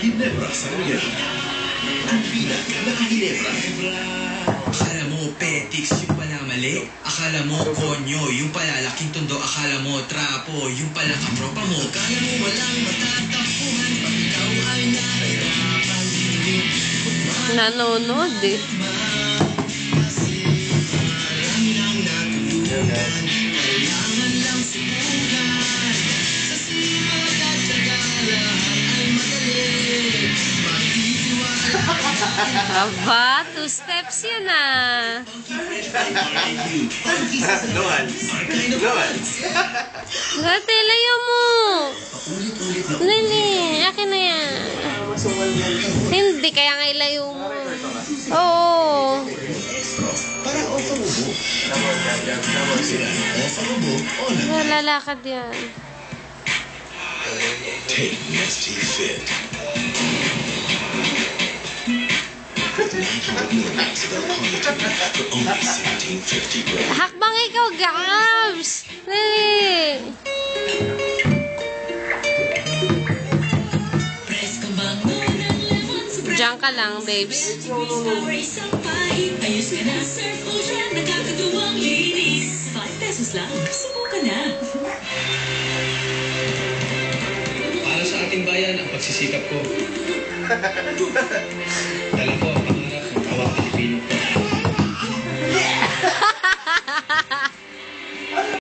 Ginebra sa Royal. Ang pila na Ginebra. Akala mo, petiks, yung pala mali. Akala mo, konyo, yung pala laking tundo. Akala mo, trapo, yung pala katropa mo. Akala mo, walang matatapuhan. Pag ikaw ay nahirapan. Nanonood eh. Kailangan lang subukan. Sa sipag at tagalahan ay madali. Aba, 2 steps yun ah. Noan. Noan. Gati, layo mo. Lili, akin na yan. Hindi, kaya nga ilayo mo. Oo. Para ofarubo. Ofarubo. Lalakad yan. Take Nestea Fit. Hakbang ikaw, Gabs! Lili! Diyan ka lang, babes. Ayos ka na, Surf Ocean, nakakatuwang linis. 5 pesos lang, subukan na. Para sa ating bayan, ang pagsisikap ko. Dala ko ang pangarap ng bawat Pilipino.